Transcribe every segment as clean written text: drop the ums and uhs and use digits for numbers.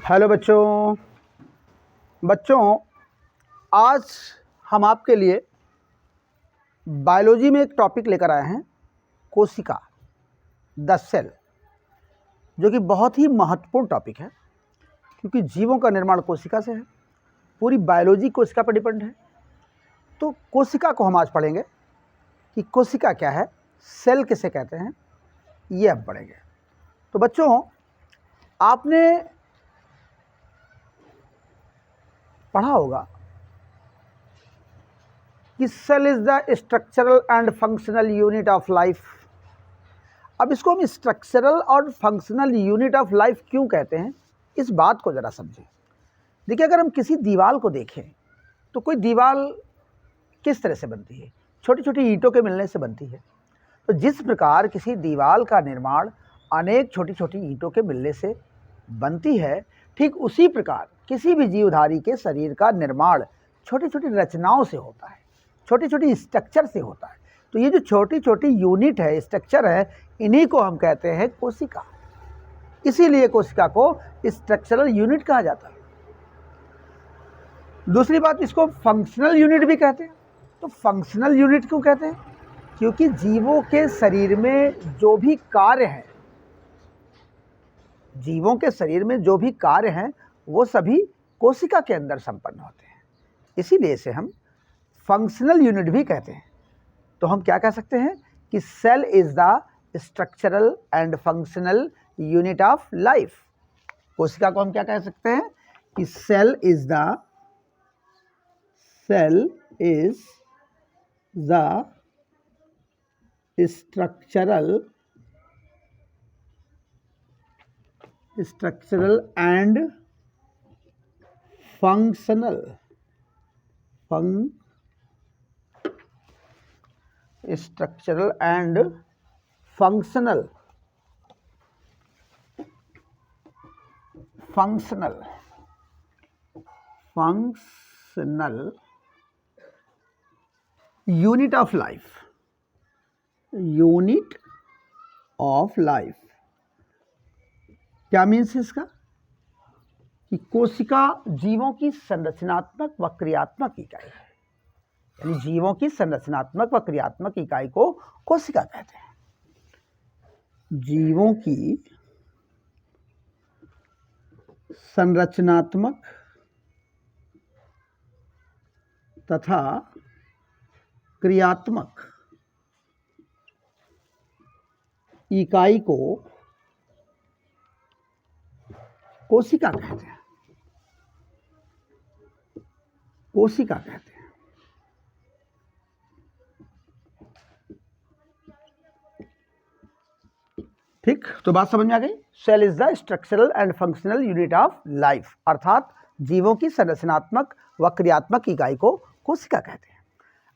Hello बच्चों। आज हम आपके लिए बायोलॉजी में एक टॉपिक लेकर आए हैं, कोशिका, द सेल, जो कि बहुत ही महत्वपूर्ण टॉपिक है क्योंकि जीवों का निर्माण कोशिका से है। पूरी बायोलॉजी कोशिका पर डिपेंड है। तो कोशिका को हम आज पढ़ेंगे कि कोशिका क्या है, सेल किसे कहते हैं, ये हम पढ़ेंगे। तो बच्चों, आपने पढ़ा होगा कि cell is the structural and functional unit of life. अब इसको हम स्ट्रक्चरल और फंक्शनल यूनिट ऑफ लाइफ क्यों कहते हैं, इस बात को ज़रा समझें। देखिए, अगर हम किसी दीवार को देखें तो कोई दीवार किस तरह से बनती है, छोटी छोटी ईंटों के मिलने से बनती है। तो जिस प्रकार किसी दीवार का निर्माण अनेक छोटी छोटी ईंटों के मिलने से बनती है, ठीक उसी प्रकार किसी भी जीवधारी के शरीर का निर्माण छोटी छोटी रचनाओं से होता है, छोटी छोटी स्ट्रक्चर से होता है। तो ये जो छोटी छोटी यूनिट है, स्ट्रक्चर है, इन्हीं को हम कहते हैं कोशिका। इसीलिए कोशिका को स्ट्रक्चरल यूनिट कहा जाता है। दूसरी बात, इसको फंक्शनल यूनिट भी कहते हैं। तो फंक्शनल यूनिट क्यों कहते हैं? क्योंकि जीवों के शरीर में जो भी कार्य हैं, जीवों के शरीर में जो भी कार्य हैं, वो सभी कोशिका के अंदर संपन्न होते हैं। इसीलिए इसे हम फंक्शनल यूनिट भी कहते हैं। तो हम क्या कह सकते हैं कि cell is the structural and functional unit of life. कोशिका को हम क्या कह सकते हैं कि cell is the structural and functional structural and functional unit of life. क्या मीन्स इसका कि कोशिका जीवों की संरचनात्मक व क्रियात्मक इकाई है। यानी जीवों की संरचनात्मक व क्रियात्मक इकाई को कोशिका कहते हैं। जीवों की संरचनात्मक तथा क्रियात्मक इकाई को कोशिका कहते हैं। ठीक, तो बात समझ में आ गई। Cell is the structural and functional unit of life, अर्थात जीवों की संरचनात्मक व क्रियात्मक इकाई को कोशिका कहते हैं।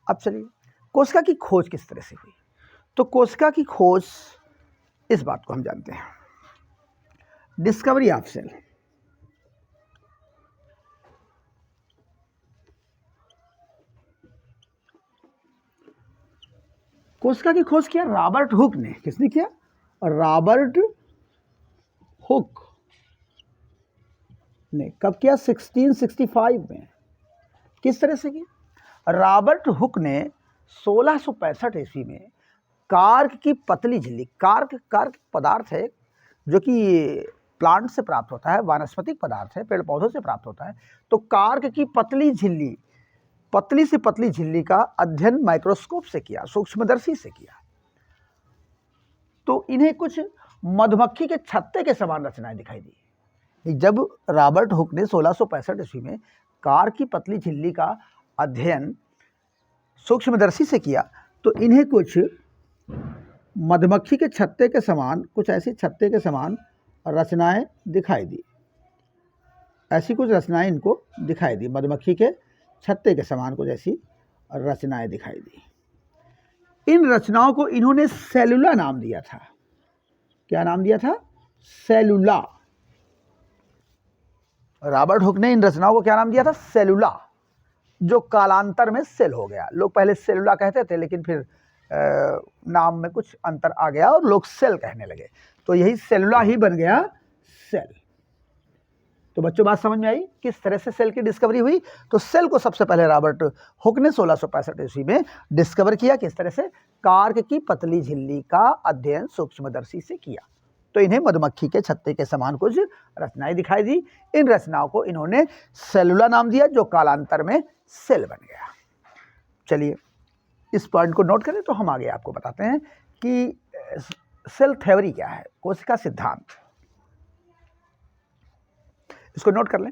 अब चलिए, कोशिका की खोज किस तरह से हुई। तो कोशिका की खोज, इस बात को हम जानते हैं, डिस्कवरी ऑफ सेल। कोशिका की खोज किया रॉबर्ट हुक ने। किसने किया? रॉबर्ट हुक ने। कब किया? 1665 में। किस तरह से किया? रॉबर्ट हुक ने 1665 ईस्वी में कार्क की पतली झिल्ली, कार्क पदार्थ है जो कि प्लांट से प्राप्त होता है, वानस्पतिक पदार्थ है, पेड़ पौधों से प्राप्त होता है। तो कार्क की पतली से पतली झिल्ली का अध्ययन माइक्रोस्कोप से किया, सूक्ष्मदर्शी से किया। तो इन्हें कुछ मधुमक्खी के छत्ते के समान रचनाएं दिखाई दी। जब रॉबर्ट हुक ने 1665 ईस्वी में कार्क की पतली झिल्ली का अध्ययन सूक्ष्मदर्शी से किया, तो इन्हें कुछ मधुमक्खी के छत्ते के समान, कुछ ऐसी छत्ते के समान रचनाएं दिखाई दी। ऐसी कुछ रचनाएं इनको दिखाई दी, मधुमक्खी के छत्ते के समान कुछ ऐसी रचनाएं दिखाई दी। इन रचनाओं को इन्होंने सेलुला नाम दिया था। क्या नाम दिया था? सेलुला। रॉबर्ट हुक ने इन रचनाओं को क्या नाम दिया था? सेलुला, जो कालांतर में सेल हो गया। लोग पहले सेलुला कहते थे, लेकिन फिर नाम में कुछ अंतर आ गया और लोग सेल कहने लगे, तो यही सेलुला ही बन गया सेल। तो बच्चों बात समझ में आई किस तरह से सेल की डिस्कवरी हुई। तो सेल को सबसे पहले रॉबर्ट हुक ने 1665 ईस्वी में डिस्कवर किया। किस तरह से? कार्क की पतली झिल्ली का अध्ययन सूक्ष्मदर्शी से किया। तो इन्हें मधुमक्खी के छत्ते के समान कुछ रचनाएं दिखाई दी। इन रचनाओं को इन्होंने सेलुला नाम दिया, जो कालांतर में सेल बन गया। चलिए इस पॉइंट को नोट करें तो हम आगे आपको बताते हैं कि सेल थ्योरी क्या है, कोशिका सिद्धांत। इसको नोट कर लें।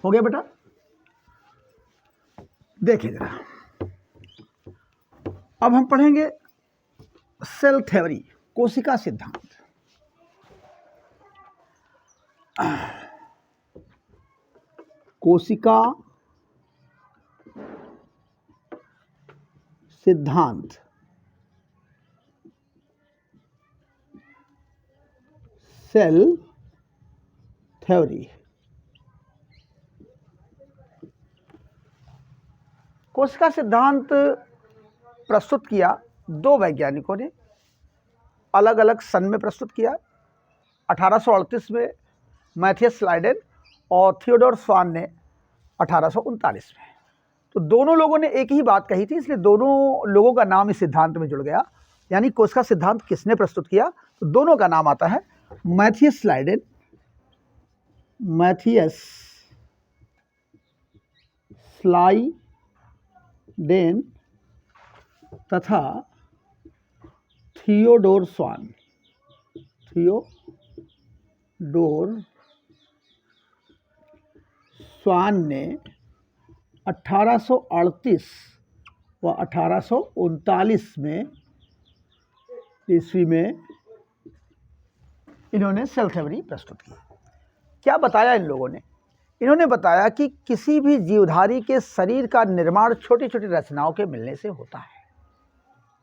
हो गया बेटा? देखिए जरा, अब हम पढ़ेंगे सेल थ्योरी, कोशिका सिद्धांत। कोशिका सिद्धांत सेल थ्योरी। कोशिका सिद्धांत प्रस्तुत किया दो वैज्ञानिकों ने, अलग अलग सन में प्रस्तुत किया। 1838 में मैथियस स्लाइडेन और थियोडोर स्वान ने 1839 में। तो दोनों लोगों ने एक ही बात कही थी, इसलिए दोनों लोगों का नाम इस सिद्धांत में जुड़ गया। यानी कोशिका सिद्धांत किसने प्रस्तुत किया? तो दोनों का नाम आता है मैथियस स्लाइडेन, मैथियस स्लाइडेन तथा थियोडोर स्वान। थियोडोर स्वान ने 1838 व 1839 में ईस्वी में इन्होंने सेल थ्योरी प्रस्तुत की। क्या बताया इन लोगों ने? इन्होंने बताया कि किसी भी जीवधारी के शरीर का निर्माण छोटी छोटी रचनाओं के मिलने से होता है।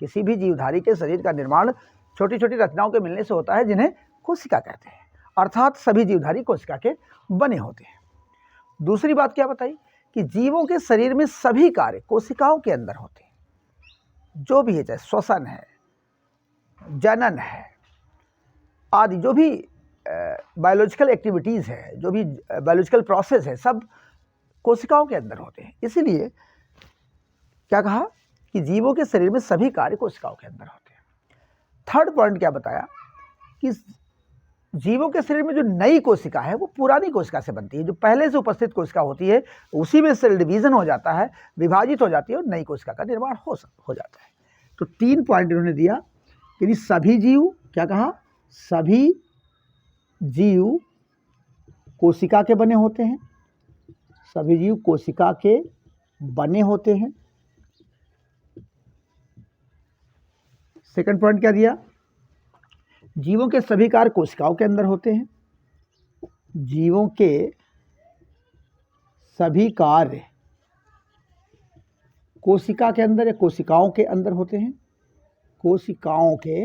किसी भी जीवधारी के शरीर का निर्माण छोटी छोटी रचनाओं के मिलने से होता है, जिन्हें कोशिका कहते हैं। अर्थात सभी जीवधारी कोशिका के बने होते हैं। दूसरी बात क्या बताई कि जीवों के शरीर में सभी कार्य कोशिकाओं के अंदर होते हैं। जो भी है, चाहे श्वसन है, जनन है आदि, जो भी बायोलॉजिकल एक्टिविटीज़ है, जो भी बायोलॉजिकल प्रोसेस है, सब कोशिकाओं के अंदर होते हैं। इसीलिए क्या कहा कि जीवों के शरीर में सभी कार्य कोशिकाओं के अंदर होते हैं। थर्ड पॉइंट क्या बताया कि जीवों के शरीर में जो नई कोशिका है वो पुरानी कोशिका से बनती है। जो पहले से उपस्थित कोशिका होती है उसी में सेल डिवीजन हो जाता है, विभाजित हो जाती है और नई कोशिका का निर्माण हो जाता है। तो 3 पॉइंट इन्होंने दिया कि सभी जीव, क्या कहा, सभी जीव कोशिका के बने होते हैं। सभी जीव कोशिका के बने होते हैं। सेकंड पॉइंट क्या दिया? जीवों के सभी कार्य कोशिकाओं के अंदर होते हैं। जीवों के सभी कार्य कोशिका के अंदर या कोशिकाओं के अंदर होते हैं। कोशिकाओं के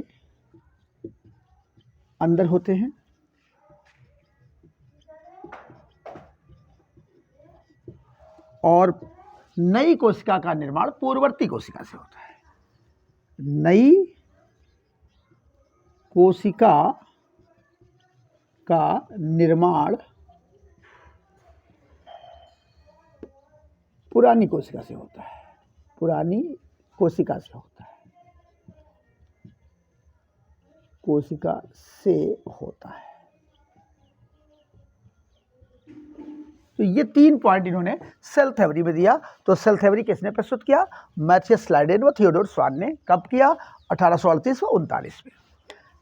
अंदर होते हैं। और नई कोशिका का निर्माण पूर्ववर्ती कोशिका से होता है। नई कोशिका का निर्माण पुरानी कोशिका से होता है। पुरानी कोशिका से होता है। कोशिका से होता है। तो ये 3 पॉइंट इन्होंने सेल थ्योरी में दिया। तो सेल थ्योरी किसने प्रस्तुत किया? मैथियस स्लाइडेन व थियोडोर स्वान ने। कब किया? 1838 व 39 में।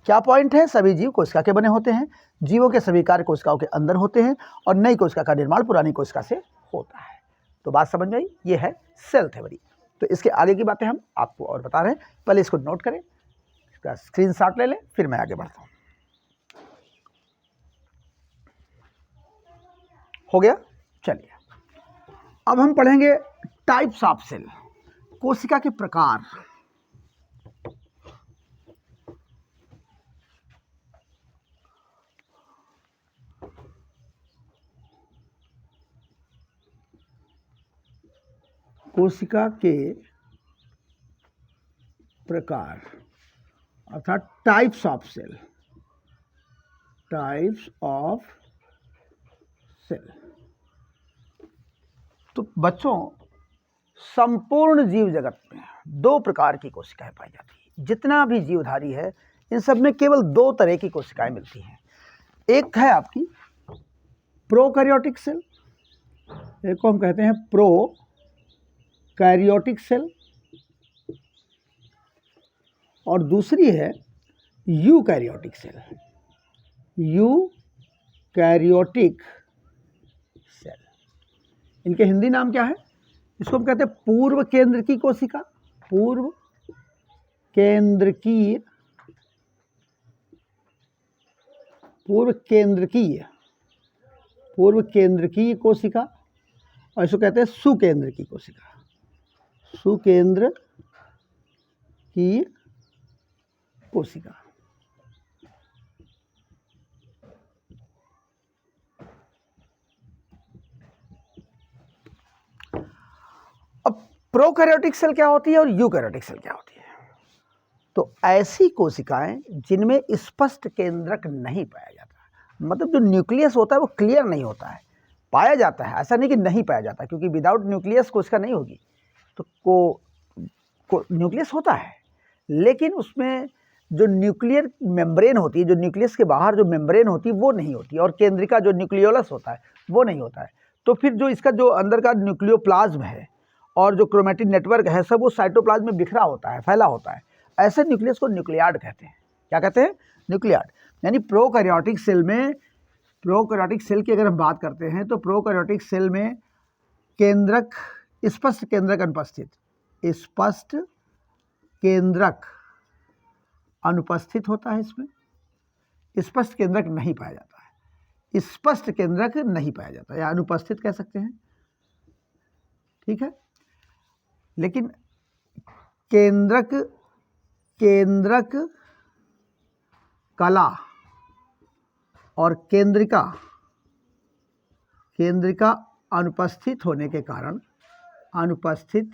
क्या पॉइंट है? सभी जीव कोशिका के बने होते हैं। जीवों के सभी कार्य कोशिकाओं के अंदर होते हैं और नई कोशिका का निर्माण पुरानी कोशिका से होता है। तो बात समझ में आई? ये है सेल थ्योरी। तो इसके आगे की बातें हम आपको और बता रहे हैं। पहले इसको नोट करें, इसका स्क्रीनशॉट ले लें, फिर मैं आगे बढ़ता हूँ। हो गया? चलिए अब हम पढ़ेंगे टाइप्स ऑफ सेल, कोशिका के प्रकार। कोशिका के प्रकार अर्थात types of cell, types of cell. तो बच्चों, संपूर्ण जीव जगत में 2 प्रकार की कोशिकाएं पाई जाती हैं। जितना भी जीवधारी है इन सब में केवल 2 तरह की कोशिकाएं मिलती हैं। एक है आपकी प्रोकैरियोटिक सेल, एक को हम कहते हैं प्रोकैरियोटिक सेल, और दूसरी है यूकैरियोटिक सेल, यूकैरियोटिक सेल। इनके हिंदी नाम क्या है? इसको हम कहते हैं पूर्व केंद्रकीय कोशिका, पूर्व केंद्रकीय, पूर्व केंद्रकीय कोशिका, और इसको कहते हैं सुकेंद्रकीय कोशिका, सुकेंद्रकीय कोशिका। अब प्रोकैरियोटिक सेल क्या होती है और यूकैरियोटिक सेल क्या होती है? तो ऐसी कोशिकाएं जिनमें स्पष्ट केंद्रक नहीं पाया जाता, मतलब जो न्यूक्लियस होता है वो क्लियर नहीं होता है, पाया जाता है, ऐसा नहीं कि नहीं पाया जाता, क्योंकि विदाउट न्यूक्लियस कोशिका नहीं होगी। तो न्यूक्लियस होता है, लेकिन उसमें जो न्यूक्लियर मेम्ब्रेन होती है, जो न्यूक्लियस के बाहर जो मेम्ब्रेन होती है वो नहीं होती, और केंद्रिका जो न्यूक्लियोलस होता है वो नहीं होता है। तो फिर जो इसका जो अंदर का न्यूक्लियोप्लाज्म है और जो क्रोमैटिन नेटवर्क है सब वो साइटोप्लाज्म में बिखरा होता है, फैला होता है। ऐसे न्यूक्लियस को न्यूक्लियाड कहते हैं। क्या कहते हैं? न्यूक्लियाड। यानी प्रोकैरियोटिक सेल में, प्रोकैरियोटिक सेल की अगर हम बात करते हैं तो प्रोकैरियोटिक सेल में केंद्रक, स्पष्ट केंद्रक अनुपस्थित, स्पष्ट केंद्रक अनुपस्थित होता है। इसमें स्पष्ट केंद्रक नहीं पाया जाता है, स्पष्ट केंद्रक नहीं पाया जाता है, या अनुपस्थित कह सकते हैं, ठीक है। लेकिन केंद्रक कला और केंद्रिका अनुपस्थित होने के कारण अनुपस्थित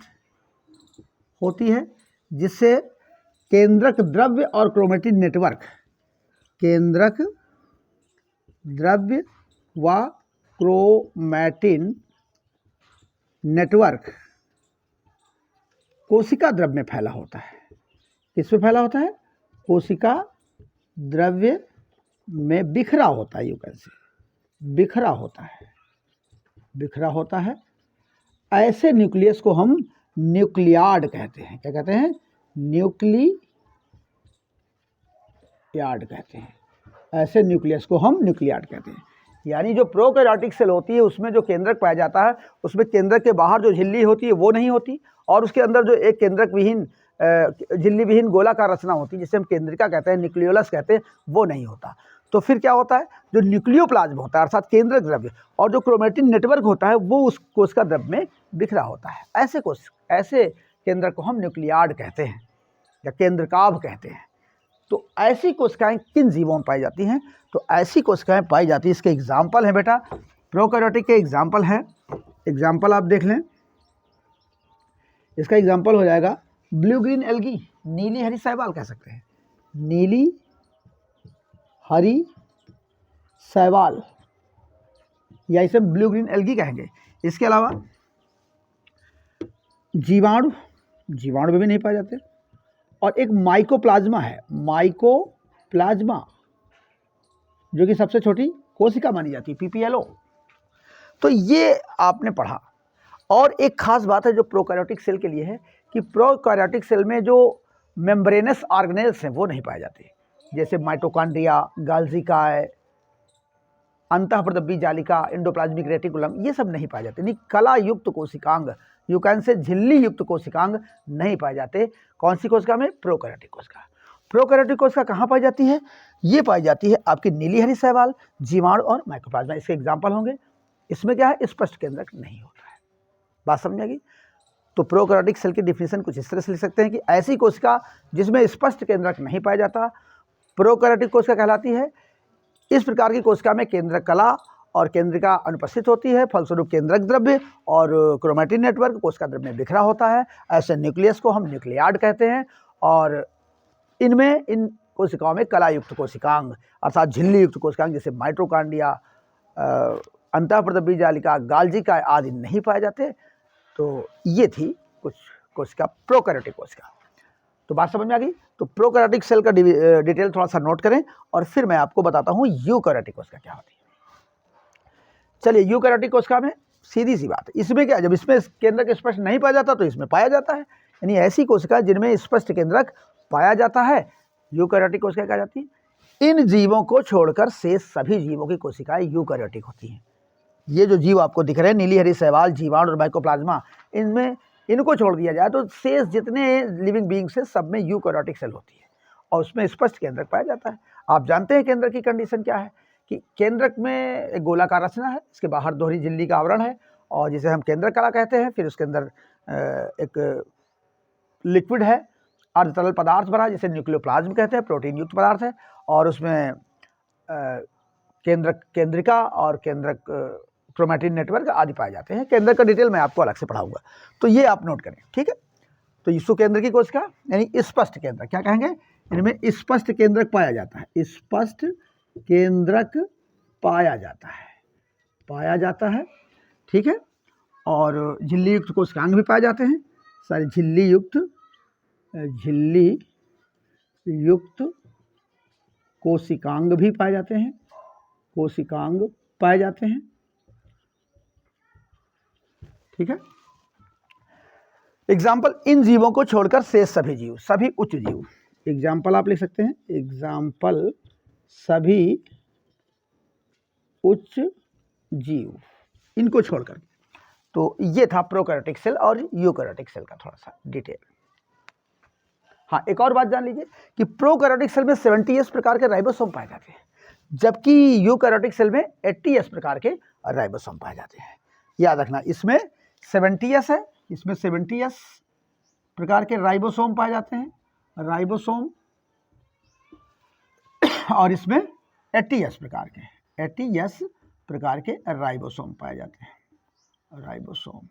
होती है, जिससे केंद्रक द्रव्य और क्रोमैटिन नेटवर्क, केंद्रक द्रव्य व क्रोमैटिन नेटवर्क कोशिका द्रव्य में फैला होता है। किस में फैला होता है? कोशिका द्रव्य में बिखरा होता है, यूं कैसे बिखरा होता है। ऐसे न्यूक्लियस को हम न्यूक्लियाड कहते हैं। क्या कहते हैं? न्यूक्लियाड कहते हैं। ऐसे न्यूक्लियस को हम न्यूक्लियाड कहते हैं। यानी जो प्रोकैरियोटिक सेल होती है उसमें जो केंद्रक पाया जाता है उसमें केंद्रक के बाहर जो झिल्ली होती है वो नहीं होती, और उसके अंदर जो एक केंद्रक विहीन झिल्ली विहीन गोलाकार रचना होती है जिसे हम केंद्रिका कहते हैं, न्यूक्लियोलस कहते हैं, वो नहीं होता। तो फिर क्या होता है? जो न्यूक्लियोप्लाज्म होता है अर्थात केंद्रक द्रव्य और जो क्रोमैटिन नेटवर्क होता है वो उस कोशिका द्रव्य में बिखरा होता है। ऐसे केंद्रक को हम न्यूक्लियाड कहते हैं या केंद्रकाभ कहते हैं। तो ऐसी कोशिकाएं किन जीवों में पाई जाती हैं? तो ऐसी कोशिकाएं पाई जाती हैं, इसके एग्जाम्पल हैं बेटा, प्रोकैरियोटिक के एग्जाम्पल हैं। एग्जाम्पल आप देख लें, इसका एग्जाम्पल हो जाएगा ब्लू ग्रीन एल्गी, नीली हरी शैवाल कह सकते हैं, नीली हरी शैवाल, या इसे ब्लू ग्रीन एल्गी कहेंगे। इसके अलावा जीवाणु में भी नहीं पाए जाते, और एक माइकोप्लाज्मा है, माइकोप्लाज्मा जो कि सबसे छोटी कोशिका मानी जाती है, पीपीएलओ। तो ये आपने पढ़ा। और एक खास बात है जो प्रोकैरियोटिक सेल के लिए है कि प्रोकैरियोटिक सेल में जो मेम्ब्रेनस ऑर्गेनेल्स हैं वो नहीं पाए जाते, जैसे माइटोकॉन्ड्रिया, गाल्जिकाय, अंतःप्रदब्बी जालिका, एंडोप्लाज्मिक रेटिकुलम, ये सब नहीं पाए जाते। नहीं, कला युक्त कोशिकांग, यूकैन से झिल्ली युक्त कोशिकांग नहीं पाए जाते। कौन सी कोशिका में? प्रोकैरियोटिक कोशिका। प्रोकैरियोटिक कोशिका कहाँ पाई जाती है? ये पाई जाती है आपकी नीली हरी शैवाल, जीवाणु और माइकोप्लाज्मा। इसके एग्जाम्पल होंगे। इसमें क्या है? स्पष्ट केंद्रक नहीं होता है। बात समझ आएगी? तो प्रोकैरियोटिक सेल की डिफिनेशन कुछ इस तरह से लिख सकते हैं कि ऐसी कोशिका जिसमें स्पष्ट केंद्रक नहीं पाया जाता प्रोकैरियोटिक कोशिका कहलाती है। इस प्रकार की कोशिका में केंद्रक कला और केंद्रिका अनुपस्थित होती है, फलस्वरूप केंद्रक द्रव्य और क्रोमैटिन नेटवर्क कोशिका द्रव्य में बिखरा होता है। ऐसे न्यूक्लियस को हम न्यूक्लियाड कहते हैं। और इनमें इन कोशिकाओं में कलायुक्त कोशिकांग अर्थात झिल्ली युक्त कोशिकांग जैसे माइटोकॉन्ड्रिया, अंतःप्रदबीज जालिका, गाल्जिका आदि नहीं पाए जाते। तो ये थी कुछ कोशिका, प्रोकैरियोटिक कोशिका। तो बात समझ में आ गई। तो प्रोकैरियोटिक सेल का डिटेल थोड़ा सा नोट करें और फिर मैं आपको बताता हूँ यूकैरियोटिक कोशिका क्या होती है। चलिए, यूकैरियोटिक कोशिका में सीधी सी बात है, इसमें क्या, जब इसमें केंद्रक स्पष्ट नहीं पाया जाता तो इसमें पाया जाता है, यानी ऐसी कोशिका जिनमें स्पष्ट केंद्रक पाया जाता है यूकैरियोटिक कोशिका कहा जाती है। इन जीवों को छोड़कर शेष सभी जीवों की कोशिकाएं यूकैरियोटिक होती हैं। ये जो जीव आपको दिख रहे हैं, नीली हरी शैवाल, जीवाणु और माइकोप्लाज्मा, इनमें इनको छोड़ दिया जाए तो शेष जितने लिविंग बींग्स हैं सब में यूकैरियोटिक सेल होती है और उसमें स्पष्ट केंद्रक पाया जाता है। आप जानते हैं केंद्रक की कंडीशन क्या है कि केंद्रक में एक गोलाकार रचना है, इसके बाहर दोहरी झिल्ली का आवरण है और जिसे हम केंद्रक कला कहते हैं। फिर उसके अंदर एक लिक्विड है, अर्धतरल पदार्थ भरा जिसे न्यूक्लियोप्लाज्म कहते हैं, प्रोटीन युक्त पदार्थ है और उसमें केंद्रिका और केंद्रक क्रोमैटिन नेटवर्क आदि पाए जाते हैं। केंद्रक का डिटेल मैं आपको अलग से पढ़ाऊंगा, तो ये आप नोट करें, ठीक है। तो यीशु केंद्र की कोशिका यानी स्पष्ट केंद्रक, क्या कहेंगे, इनमें स्पष्ट केंद्रक पाया जाता है, स्पष्ट केंद्रक पाया जाता है, ठीक है। और झिल्ली युक्त कोशिकांग भी पाए जाते हैं, सारी झिल्ली युक्त कोशिकांग भी पाए जाते हैं, ठीक है। एग्जाम्पल, इन जीवों को छोड़कर शेष सभी जीव, सभी उच्च जीव, एग्जाम्पल आप लिख सकते हैं, एग्जाम्पल सभी उच्च जीव, इनको छोड़कर। तो ये था प्रोकैरियोटिक सेल और यूकैरियोटिक सेल का थोड़ा सा डिटेल। हाँ, एक और बात जान लीजिए कि प्रोकैरियोटिक सेल में 70S प्रकार के राइबोसोम पाए जाते हैं, जबकि यूकैरियोटिक सेल में 80S प्रकार के राइबोसोम पाए जाते हैं। याद रखना, इसमें 70S है, इसमें 70S प्रकार के राइबोसोम पाए जाते हैं, राइबोसोम, और इसमें 80S प्रकार के राइबोसोम पाए जाते हैं, राइबोसोम।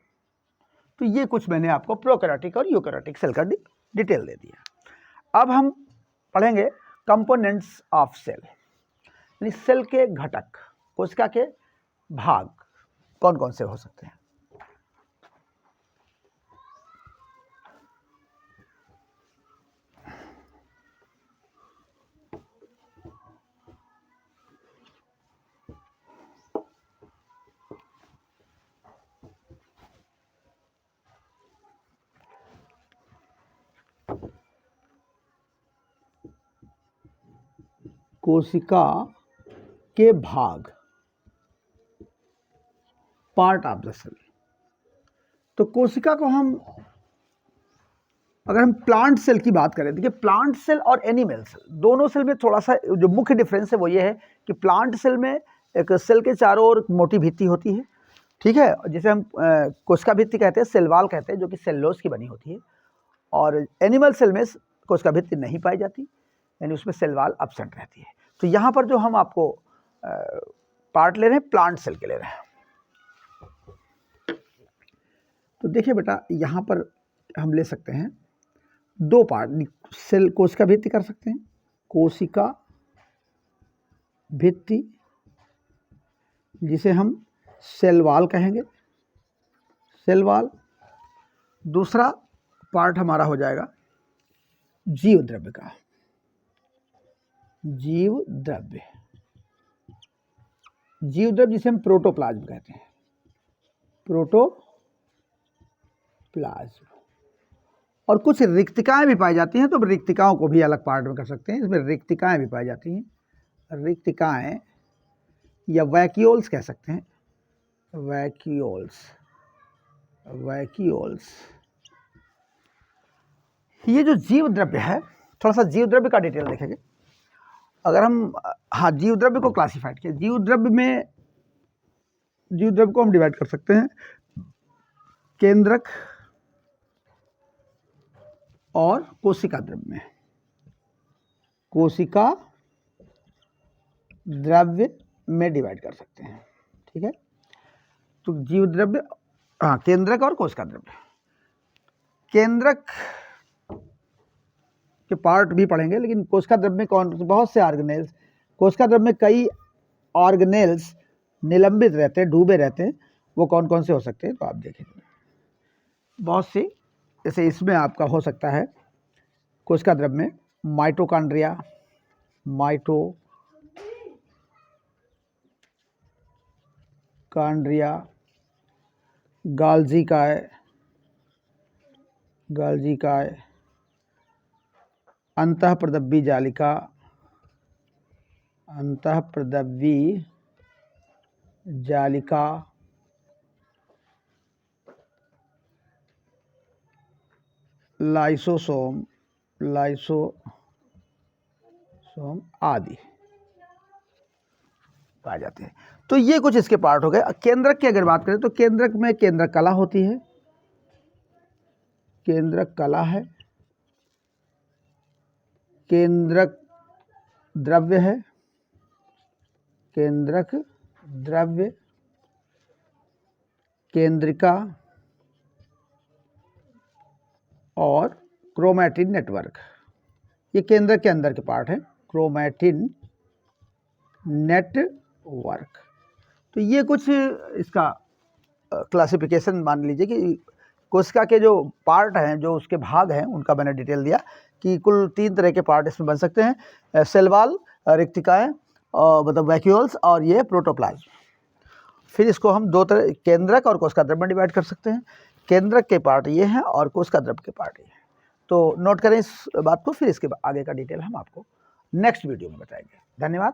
तो ये कुछ मैंने आपको प्रोकैरियोटिक और यूकैरियोटिक सेल का डिटेल दे दिया। अब हम पढ़ेंगे कंपोनेंट्स ऑफ सेल, यानी सेल के घटक, कोशिका के भाग कौन कौन से हो सकते हैं। कोशिका के भाग, पार्ट ऑफ द सेल। तो कोशिका को हम, अगर हम प्लांट सेल की बात करें, देखिए प्लांट सेल और एनिमल सेल, दोनों सेल में थोड़ा सा जो मुख्य डिफरेंस है वो ये है कि प्लांट सेल में एक सेल के चारों ओर मोटी भित्ति होती है, ठीक है, जिसे हम कोशिका भित्ति कहते हैं, सेल वॉल कहते हैं, जो कि सेलुलोज की बनी होती है। और एनिमल सेल में कोशिका भित्ति नहीं पाई जाती, यानी उसमें सेल वॉल एब्सेंट रहती है। तो यहाँ पर जो हम आपको पार्ट ले रहे हैं, प्लांट सेल के ले रहे हैं। तो देखिए बेटा, यहाँ पर हम ले सकते हैं दो पार्ट, सेल कोशिका भित्ति कर सकते हैं, कोशिका भित्ति जिसे हम सेल वॉल कहेंगे, सेल वॉल। दूसरा पार्ट हमारा हो जाएगा जीव द्रव्य का, जीव द्रव्य जिसे हम प्रोटोप्लाज्म कहते हैं, प्रोटोप्लाज्म। और कुछ रिक्तिकाएं भी पाई जाती हैं, तो रिक्तिकाओं को भी अलग पार्ट में कर सकते हैं, इसमें रिक्तिकाएं भी पाई जाती हैं, रिक्तिकाएं या वैक्यूल्स कह सकते हैं, वैक्यूल्स। ये जो जीव द्रव्य है, थोड़ा सा जीव द्रव्य का डिटेल देखेंगे। अगर हम, हाँ, जीव द्रव्य को क्लासिफाइड किया, जीव द्रव्य को हम डिवाइड कर सकते हैं केंद्रक और कोशिका द्रव्य में, कोशिका द्रव्य में डिवाइड कर सकते हैं, ठीक है। तो जीव द्रव्य, हाँ, केंद्रक और कोशिका द्रव्य। केंद्रक के पार्ट भी पढ़ेंगे, लेकिन कोशिका द्रव्य में बहुत से ऑर्गेनेल्स, कोशिका द्रव्य में कई ऑर्गेनेल्स निलंबित रहते हैं, डूबे रहते हैं। वो कौन कौन से हो सकते हैं, तो आप देखेंगे बहुत से। जैसे इसमें आपका हो सकता है कोशिका द्रव्य में माइटोकॉन्ड्रिया, गाल्जी काय, अंतःप्रदव्य जालिका, लाइसोसोम आदि पाए जाते हैं। तो ये कुछ इसके पार्ट हो गए। केंद्रक की अगर बात करें तो केंद्रक में केंद्रक कला होती है, केंद्रक कला है, केंद्रक द्रव्य है, केंद्रक द्रव्य, केंद्रिका और क्रोमैटिन नेटवर्क। ये केंद्रक के अंदर के पार्ट है, क्रोमैटिन नेटवर्क। तो ये कुछ इसका क्लासिफिकेशन मान लीजिए कि कोशिका के जो पार्ट हैं, जो उसके भाग हैं, उनका मैंने डिटेल दिया कि कुल 3 तरह के पार्ट इसमें बन सकते हैं, सेल वॉल, रिक्तिकाएँ, मतलब वैक्यूल्स, और ये प्रोटोप्लाज्म। फिर इसको हम 2 तरह, केंद्रक और कोशिका द्रव्य में डिवाइड कर सकते हैं। केंद्रक के पार्ट ये हैं और कोशिका द्रव्य के पार्ट ये हैं। तो नोट करें इस बात को, फिर इसके आगे का डिटेल हम आपको नेक्स्ट वीडियो में बताएंगे। धन्यवाद।